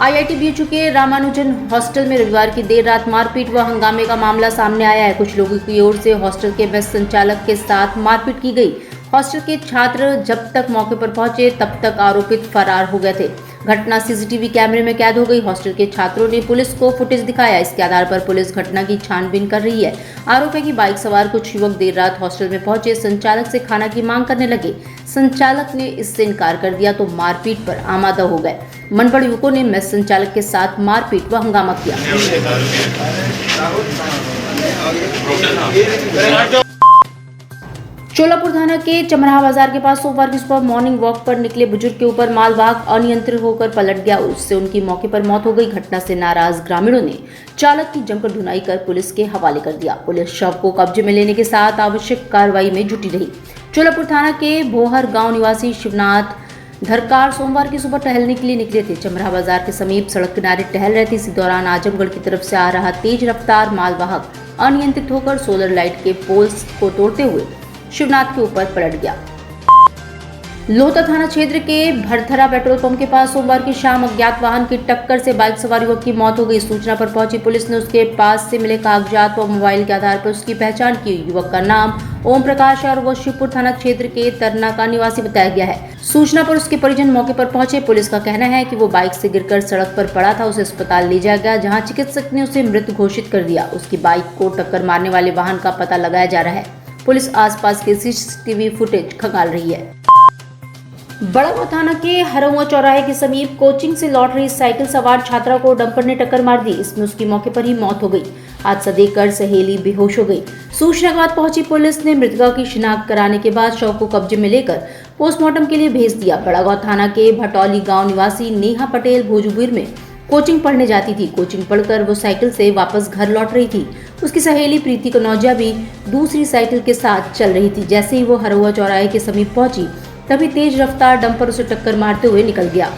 IIT BHU के Ramanujan hostel में रविवार की देर रात मारपीट व हंगामे का मामला सामने आया है। कुछ लोगों की ओर से हॉस्टल के मेस संचालक के साथ मारपीट की गई। हॉस्टल के छात्र जब तक मौके पर पहुंचे तब तक आरोपित फरार हो गए थे। घटना सीसीटीवी कैमरे में कैद हो गई। हॉस्टल के छात्रों ने पुलिस को फुटेज दिखाया। इसके आधार पर पुलिस घटना की छानबीन कर रही है। आरोप है कि बाइक सवार कुछ युवक देर रात हॉस्टल में पहुंचे, संचालक से खाना की मांग करने लगे। संचालक ने इससे इनकार कर दिया तो मारपीट पर आमादा हो गए। मनपड़ युवकों ने मेस संचालक के साथ मारपीट व हंगामा किया। चोलापुर थाना के चमराहा बाजार के पास सोमवार की सुबह मॉर्निंग वॉक पर निकले बुजुर्ग के ऊपर मालवाहक अनियंत्रित होकर पलट गया। उससे उनकी मौके पर मौत हो गई। घटना से नाराज ग्रामीणों ने चालक की जमकर धुनाई कर पुलिस के हवाले कर दिया। पुलिस शव को कब्जे में लेने के साथ आवश्यक कार्रवाई में जुटी रही। चोलापुर थाना के भोहर गांव निवासी शिवनाथ धरकार सोमवार की सुबह टहलने के लिए निकले थे। चमराहा बाजार के समीप सड़क किनारे टहल रहे थे। इसी दौरान आजमगढ़ की तरफ से आ रहा तेज रफ्तार मालवाहक अनियंत्रित होकर सोलर लाइट के पोल्स को तोड़ते हुए शिवनाथ के ऊपर पलट गया। लोहता थाना क्षेत्र के भरथरा पेट्रोल पंप के पास सोमवार की शाम अज्ञात वाहन की टक्कर से बाइक सवार युवक की मौत हो गई। सूचना पर पहुंची पुलिस ने उसके पास से मिले कागजात व मोबाइल के आधार पर उसकी पहचान की। युवक का नाम ओम प्रकाश और वह शिवपुर थाना क्षेत्र के तरना का निवासी बताया गया है। सूचना पर उसके परिजन मौके पर पहुंचे। पुलिस का कहना है कि वो बाइक से गिरकर सड़क पर पड़ा था। उसे अस्पताल ले जाया गया, जहां चिकित्सक ने उसे मृत घोषित कर दिया। उसकी बाइक को टक्कर मारने वाले वाहन का पता लगाया जा रहा है। पुलिस आसपास के सीसीटीवी फुटेज खंगाल रही है। बड़ागांव थाना के हरौआ चौराहे के समीप कोचिंग से लौट रही साइकिल सवार छात्रा को डंपर ने टक्कर मार दी। इसमें उसकी मौके पर ही मौत हो गई। हादसा देखकर सहेली बेहोश हो गई। सूचना के बाद पहुंची पुलिस ने मृतका की शिनाख्त कराने के बाद शव को कब्जे में लेकर पोस्टमार्टम के लिए भेज दिया। बड़ागांव थाना के भटौली गाँव निवासी नेहा पटेल भोजपुर में कोचिंग पढ़ने जाती थी। कोचिंग पढ़कर वो साइकिल से वापस घर लौट रही थी। उसकी सहेली प्रीति कनौजिया भी दूसरी साइकिल के साथ चल रही थी। जैसे ही वो हरौआ चौराहे के समीप पहुंची तभी तेज रफ्तार डंपर उसे टक्कर मारते हुए निकल गया।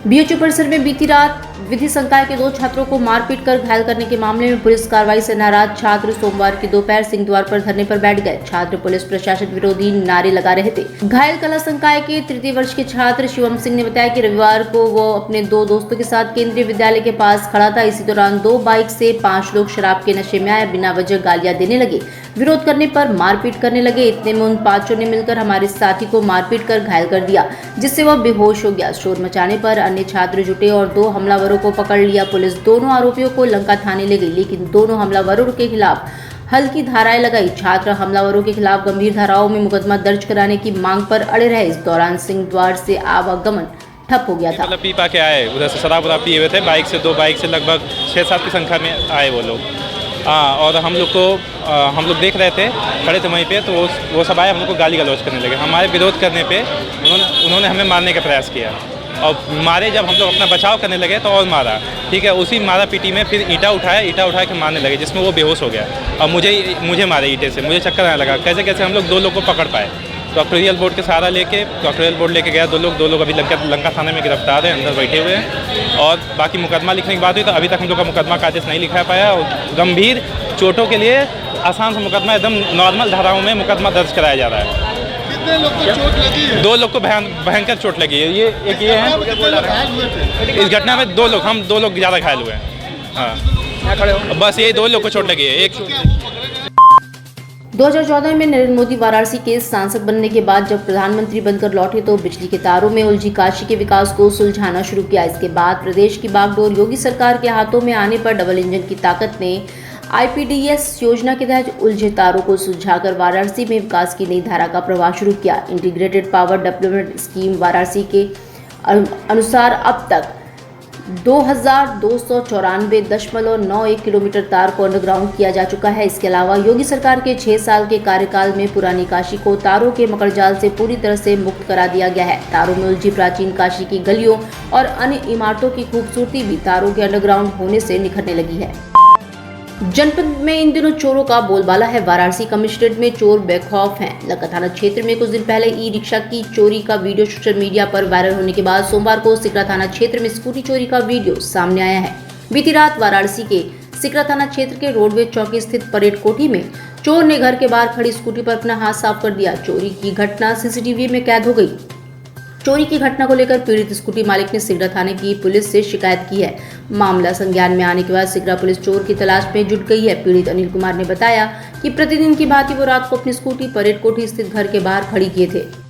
बीएचयू परिसर में बीती रात विधि संकाय के 2 छात्रों को मारपीट कर घायल करने के मामले में पुलिस कार्रवाई से नाराज छात्र सोमवार की दोपहर सिंह द्वार पर धरने पर बैठ गए। छात्र पुलिस प्रशासन विरोधी नारे लगा रहे थे। घायल कला संकाय के तृतीय वर्ष के छात्र शिवम सिंह ने बताया कि रविवार को वो अपने 2 दोस्तों के साथ केंद्रीय विद्यालय के पास खड़ा था। इसी दौरान 2 बाइक से 5 लोग शराब के नशे में आए, बिना वजह गालियां देने लगे। विरोध करने पर मारपीट करने लगे। इतने में उन 5 ने मिलकर हमारे साथी को मारपीट कर घायल कर दिया, जिससे वह बेहोश हो गया। शोर मचाने पर अन्य छात्र जुटे और 2 हमलावरों को पकड़ लिया। पुलिस दोनों आरोपियों को लंका थाने ले गई, लेकिन दोनों हमलावरों के खिलाफ हल्की धाराएं लगाई। छात्र हमलावरों के खिलाफ गंभीर धाराओं में मुकदमा दर्ज कराने की मांग पर अड़े रहे। इस दौरान सिंह द्वार से आवागमन ठप हो गया था। मतलब पी पा के आए, उधर से शराब पिए हुए थे। बाइक से 2 बाइक से लगभग 6-7 की संख्या में आए वो लोग। और हम लोग देख रहे थे, खड़े थे वहीं पे, तो वो सब आए, हम लोग को गाली गलौज करने लगे। हमारे विरोध करने पे उन्होंने हमें मारने का प्रयास किया और मारे। जब हम लोग अपना बचाव करने लगे तो और मारा। ठीक है, उसी मारा पीटी में फिर ईंटा उठा के मारने लगे, जिसमें वो बेहोश हो गया और मुझे मारे ईंटे से। मुझे चक्कर आने लगा। कैसे कैसे हम लोग 2 लोग को पकड़ पाए। डॉक्टोरियल बोर्ड के सहारा लेके डॉक्टोरियल बोर्ड लेके गया। 2 लोग अभी लंका थाने में गिरफ्तार है, अंदर बैठे हुए हैं। और बाकी मुकदमा लिखने की बात हुई तो अभी तक हम लोग का मुकदमा का आदेश नहीं लिखा पाया। और गंभीर चोटों के लिए आसान सा मुकदमा, एकदम नॉर्मल धाराओं में मुकदमा दर्ज कराया जा रहा है। कितने लोग को चोट लगी है? 2 लोग को भयंकर चोट लगी है। ये है इस घटना में 2 लोग, हम 2 लोग ज़्यादा घायल हुए हैं। हाँ, बस यही 2 लोग को चोट लगी है। 2014 में नरेंद्र मोदी वाराणसी के सांसद बनने के बाद जब प्रधानमंत्री बनकर लौटे तो बिजली के तारों में उलझी काशी के विकास को सुलझाना शुरू किया। इसके बाद प्रदेश की बागडोर योगी सरकार के हाथों में आने पर डबल इंजन की ताकत ने IPDS योजना के तहत उलझे तारों को सुलझाकर वाराणसी में विकास की नई धारा का प्रवाह शुरू किया। Integrated power development scheme Varanasi के अनुसार अब तक 2294.91 किलोमीटर तार को अंडरग्राउंड किया जा चुका है। इसके अलावा योगी सरकार के 6 साल के कार्यकाल में पुरानी काशी को तारों के मकड़जाल से पूरी तरह से मुक्त करा दिया गया है। तारों में उलझी प्राचीन काशी की गलियों और अन्य इमारतों की खूबसूरती भी तारों के अंडरग्राउंड होने से निखरने लगी है। जनपद में इन दिनों चोरों का बोलबाला है। वाराणसी कमिश्नरेट में चोर बेखौफ हैं। लंका थाना क्षेत्र में कुछ दिन पहले ई-रिक्शा की चोरी का वीडियो सोशल मीडिया पर वायरल होने के बाद सोमवार को सिकरा थाना क्षेत्र में स्कूटी चोरी का वीडियो सामने आया है। बीती रात वाराणसी के सिकरा थाना क्षेत्र के रोडवेज चौकी स्थित परेड कोठी में चोर ने घर के बाहर खड़ी स्कूटी पर अपना हाथ साफ कर दिया। चोरी की घटना सीसीटीवी में कैद हो गई। चोरी की घटना को लेकर पीड़ित स्कूटी मालिक ने सिगरा थाने की पुलिस से शिकायत की है। मामला संज्ञान में आने के बाद सिगरा पुलिस चोर की तलाश में जुट गई है। पीड़ित अनिल कुमार ने बताया कि प्रतिदिन की भांति वो रात को अपनी स्कूटी परेड कोठी स्थित घर के बाहर खड़ी किए थे।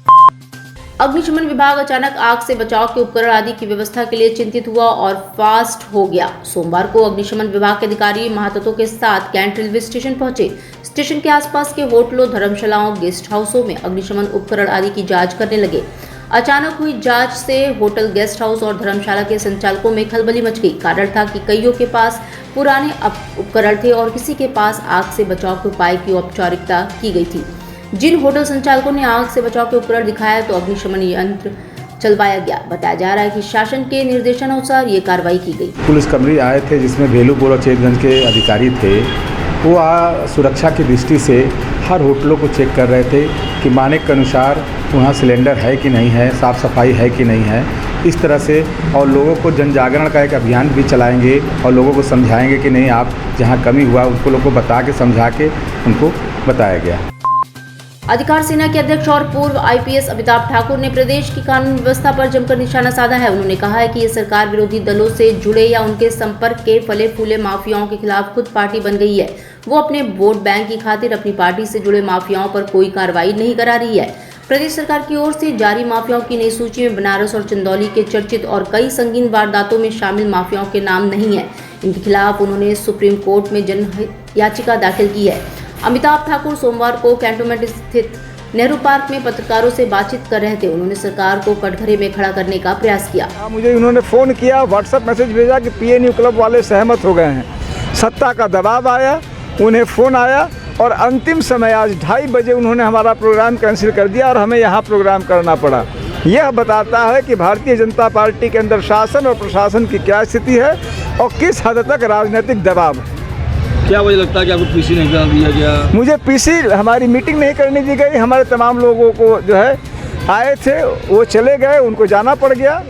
अग्निशमन विभाग अचानक आग से बचाव के उपकरण आदि की व्यवस्था के लिए चिंतित हुआ और फास्ट हो गया। सोमवार को अग्निशमन विभाग के अधिकारी महातत्वों के साथ कैंट रेलवे स्टेशन पहुंचे। स्टेशन के आसपास के होटलों, धर्मशालाओं, गेस्ट हाउसों में अग्निशमन उपकरण आदि की जांच करने लगे। अचानक हुई जांच से होटल, गेस्ट हाउस और धर्मशाला के संचालकों में खलबली मच गई। कारण था कि कईयों के पास पुराने उपकरण थे और किसी के पास आग से बचाव के उपाय की औपचारिकता की गई थी। जिन होटल संचालकों ने आग से बचाव के उपकरण दिखाया तो अग्निशमन यंत्र चलवाया गया। बताया जा रहा है कि शासन के निर्देशानुसार ये कार्रवाई की गई। पुलिसकर्मी आए थे जिसमें भेलूपुर और चेतगंज के अधिकारी थे। वो सुरक्षा की दृष्टि से हर होटलों को चेक कर रहे थे कि मानक के अनुसार वहाँ सिलेंडर है कि नहीं है, साफ़ सफाई है कि नहीं है। इस तरह से और लोगों को जन जागरण का एक अभियान भी चलाएंगे और लोगों को समझाएंगे कि नहीं, आप जहाँ कमी हुआ उनको लोगों को बता के समझा के उनको बताया गया। अधिकार सेना के अध्यक्ष और पूर्व आईपीएस अमिताभ ठाकुर ने प्रदेश की कानून व्यवस्था पर जमकर निशाना साधा है। उन्होंने कहा है कि ये सरकार विरोधी दलों से जुड़े या उनके संपर्क के फले फूले माफियाओं के खिलाफ खुद पार्टी बन गई है। वो अपने वोट बैंक की खातिर अपनी पार्टी से जुड़े माफियाओं पर कोई कार्रवाई नहीं करा रही है। प्रदेश सरकार की ओर से जारी माफियाओं की नई सूची में बनारस और चंदौली के चर्चित और कई संगीन वारदातों में शामिल माफियाओं के नाम नहीं है। इनके खिलाफ उन्होंने सुप्रीम कोर्ट में जनहित याचिका दाखिल की है। अमिताभ ठाकुर सोमवार को कैंटोनमेंट स्थित नेहरू पार्क में पत्रकारों से बातचीत कर रहे थे। उन्होंने सरकार को कटघरे में खड़ा करने का प्रयास किया। मुझे उन्होंने फ़ोन किया, व्हाट्सएप मैसेज भेजा कि पीएनयू क्लब वाले सहमत हो गए हैं। सत्ता का दबाव आया, उन्हें फ़ोन आया और अंतिम समय आज 2:30 बजे उन्होंने हमारा प्रोग्राम कैंसिल कर दिया और हमें यहाँ प्रोग्राम करना पड़ा। यह बताता है कि भारतीय जनता पार्टी के अंदर शासन और प्रशासन की क्या स्थिति है और किस हद तक राजनीतिक दबाव है। क्या वजह लगता है कि आपको पीसी नहीं करने दिया गया? मुझे पीसी, हमारी मीटिंग नहीं करने दी गई। हमारे तमाम लोगों को जो है आए थे वो चले गए, उनको जाना पड़ गया।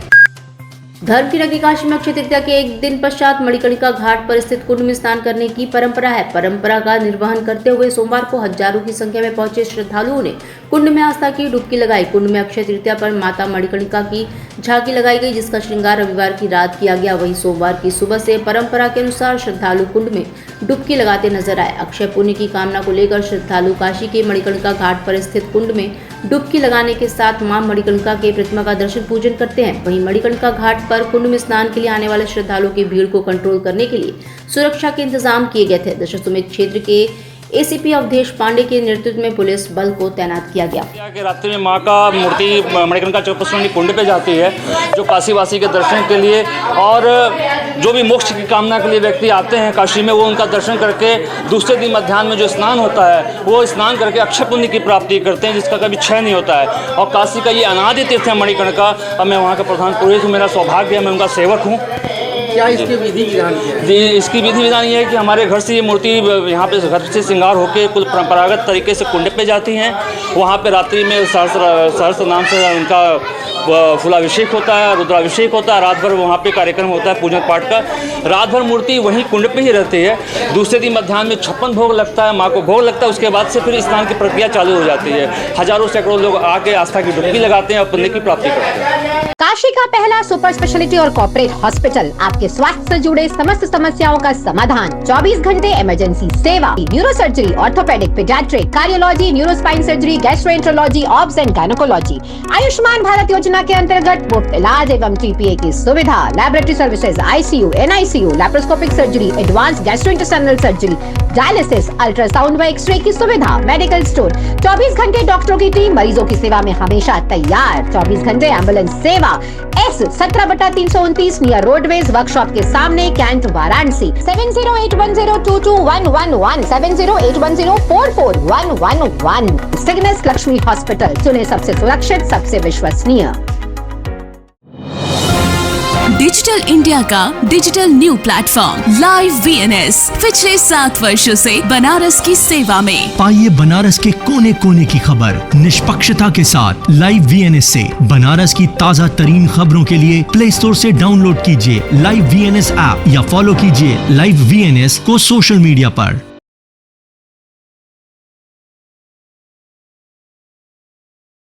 धर्म की नगरी काशी में अक्षय तृतीया के एक दिन पश्चात मणिकर्णिका घाट पर स्थित कुंड में स्नान करने की परंपरा है। परंपरा का निर्वहन करते हुए सोमवार को हजारों की संख्या में पहुंचे श्रद्धालुओं ने कुंड में आस्था की डुबकी लगाई। कुंड में अक्षय तृतीया पर माता मणिकर्णिका की झांकी लगाई गई, जिसका श्रृंगार रविवार की रात किया गया। वहीं सोमवार की सुबह से परंपरा के अनुसार श्रद्धालु कुंड में डुबकी लगाते नजर आए। अक्षय पुण्य की कामना को लेकर श्रद्धालु काशी के मणिकर्णिका घाट पर स्थित कुंड में डुबकी लगाने के साथ मां मणिकर्णिका के प्रतिमा का दर्शन पूजन करते हैं। वहीं मणिकर्णिका घाट पर कुंड में स्नान के लिए आने वाले श्रद्धालुओं की भीड़ को कंट्रोल करने के लिए सुरक्षा के इंतजाम किए गए थे। दशाश्वमेध क्षेत्र के एसीपी अवधेश पांडे के नेतृत्व में पुलिस बल को तैनात किया गया। कि रात्रि में मां का मूर्ति मणिकर्णिका चौपस्वनी कुंड पे जाती है, जो काशीवासी के दर्शन के लिए और जो भी मोक्ष की कामना के लिए व्यक्ति आते हैं काशी में, वो उनका दर्शन करके दूसरे दिन मध्याह्न में जो स्नान होता है वो स्नान करके अक्षय पुण्य की प्राप्ति करते हैं, जिसका कभी क्षय नहीं होता है। और काशी का ये अनादि तीर्थ है मणिकर्णिका। और मैं वहाँ का प्रधान पुरोहित हूँ, मेरा सौभाग्य है, मैं उनका सेवक हूँ। क्या इसकी विधि विधान है? जी, इसकी विधि विधान ये है कि हमारे घर से ये मूर्ति यहाँ पे घर से श्रृंगार होकर कुल परंपरागत तरीके से कुंड पे जाती हैं। वहाँ पे रात्रि में सहस्र नाम से उनका फूलाभिषेक होता है, रुद्राभिषेक होता है। रात भर वहाँ पे कार्यक्रम होता है पूजन पाठ का। रात भर मूर्ति वहीं कुंड पे ही रहती है। दूसरे दिन मध्याह्न में 56 भोग लगता है, माँ को भोग लगता है। उसके बाद से फिर स्नान की प्रक्रिया चालू हो जाती है। हजारों सैकड़ों लोग आके आस्था की डुबकी लगाते हैं और पुण्य की प्राप्ति करते हैं। काशी का पहला सुपर स्पेशलिटी और कॉर्पोरेट हॉस्पिटल, आपके स्वास्थ्य से जुड़े समस्त समस्याओं का समाधान। 24 घंटे इमरजेंसी सेवा, neuro surgery, orthopaedic, paediatric, cardiology, neurospine surgery, gastroenterology, obs and gynaecology. Ayushman Bharat योजना के अंतर्गत मुफ्त इलाज एवं TPA की सुविधा, laboratory services, ICU, NICU, laparoscopic surgery, advance gastrointestinal surgery, dialysis, ultrasound व एक्सरे की सुविधा, मेडिकल स्टोर। 24 घंटे डॉक्टरों की टीम मरीजों की सेवा में हमेशा तैयार। 24 घंटे एम्बुलेंस सेवा। S17/329 नियर रोडवेज वर्कशॉप के सामने, cantt, Varanasi. 7081022111 7081044111। Cygnus Lakshmi hospital, चुने सबसे सुरक्षित, सबसे विश्वसनीय। डिजिटल इंडिया का digital new platform live VNS पिछले 7 वर्षों से बनारस की सेवा में। पाइए बनारस के कोने कोने की खबर निष्पक्षता के साथ लाइव VNS से। बनारस की ताज़ा तरीन खबरों के लिए प्ले स्टोर से डाउनलोड कीजिए लाइव VNS ऐप या फॉलो कीजिए लाइव VNS को सोशल मीडिया पर।